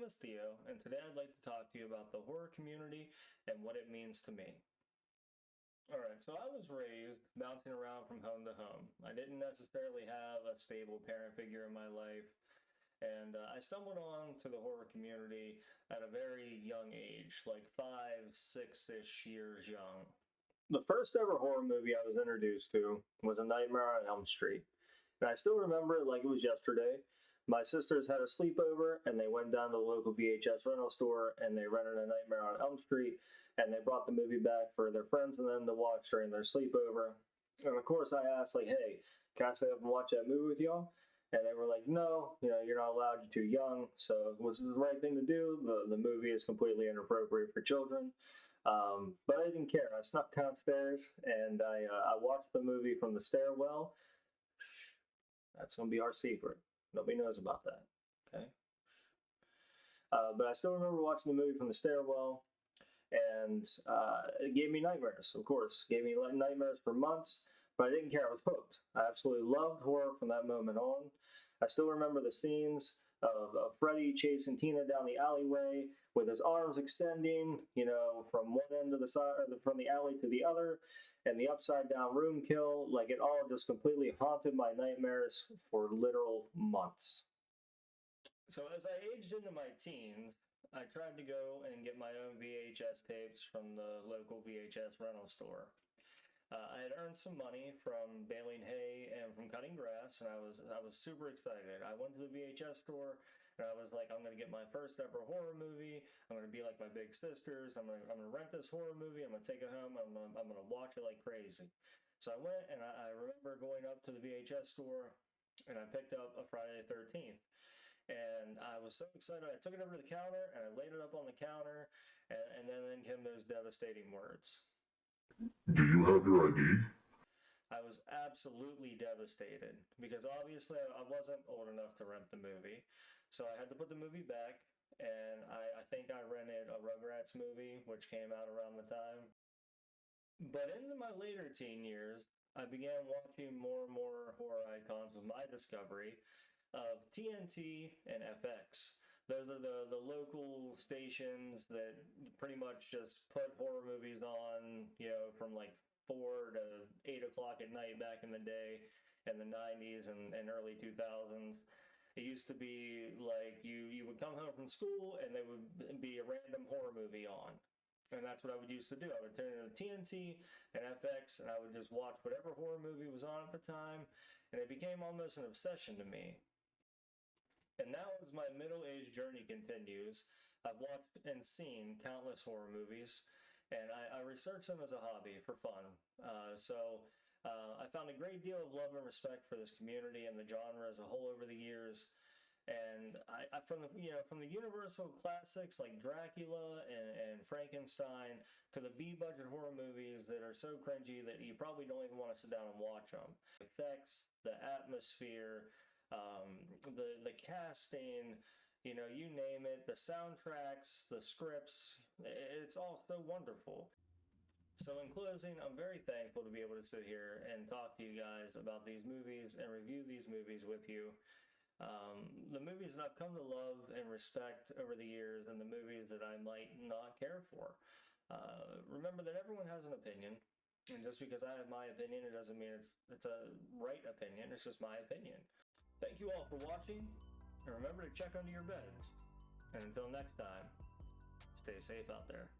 is Theo, and today I'd like to talk to you about the horror community and what it means to me. Alright, so I was raised bouncing around from home to home. I didn't necessarily have a stable parent figure in my life, and I stumbled on to the horror community at a very young age, like 5, 6-ish years young. The first ever horror movie I was introduced to was A Nightmare on Elm Street. And I still remember it like it was yesterday. My sisters had a sleepover and they went down to the local VHS rental store and they rented A Nightmare on Elm Street and they brought the movie back for their friends and them to watch during their sleepover. And of course I asked like, hey, can I stay up and watch that movie with y'all? And they were like, no, you're not allowed, you're too young. So it was the right thing to do. The movie is completely inappropriate for children. But I didn't care. I snuck downstairs and I watched the movie from the stairwell. That's going to be our secret. Nobody knows about that. Okay. But I still remember watching the movie from the stairwell, and it gave me nightmares, of course. It gave me nightmares for months, but I didn't care. I was hooked. I absolutely loved horror from that moment on. I still remember the scenes of Freddy chasing Tina down the alleyway with his arms extending, from one end of the side, or from the alley to the other, and the upside down room kill. Like it all just completely haunted my nightmares for literal months. So as I aged into my teens, I tried to go and get my own VHS tapes from the local VHS rental store. I had earned some money from baling hay and from cutting grass, and I was super excited. I went to the VHS store, and I was like, I'm gonna get my first ever horror movie. I'm gonna be like my big sisters. I'm gonna rent this horror movie. I'm gonna take it home. I'm gonna watch it like crazy. So I went, and I remember going up to the VHS store, and I picked up a Friday the 13th. And I was so excited. I took it over to the counter, and I laid it up on the counter, and then came those devastating words. Do you have your ID? I was absolutely devastated because obviously I wasn't old enough to rent the movie. So I had to put the movie back, and I think I rented a Rugrats movie, which came out around the time. But into my later teen years, I began watching more and more horror icons with my discovery of TNT and FX. Those are the local stations that pretty much just put horror movies on, from like 4 to 8 o'clock at night back in the day in the 90s and early 2000s. It used to be like you would come home from school and there would be a random horror movie on. And that's what I would used to do. I would turn on TNT and FX and I would just watch whatever horror movie was on at the time. And it became almost an obsession to me. And now, as my middle age journey continues, I've watched and seen countless horror movies, and I research them as a hobby for fun. I found a great deal of love and respect for this community and the genre as a whole over the years. And from the Universal classics like Dracula and Frankenstein to the B-budget horror movies that are so cringy that you probably don't even want to sit down and watch them. The effects, the atmosphere, the casting, you name it, the soundtracks, the scripts, it's all so wonderful. So in closing, I'm very thankful to be able to sit here and talk to you guys about these movies and review these movies with you. The movies that I've come to love and respect over the years and the movies that I might not care for. Remember that everyone has an opinion. And just because I have my opinion, it doesn't mean it's a right opinion. It's just my opinion. Thank you all for watching, and remember to check under your beds. And until next time, stay safe out there.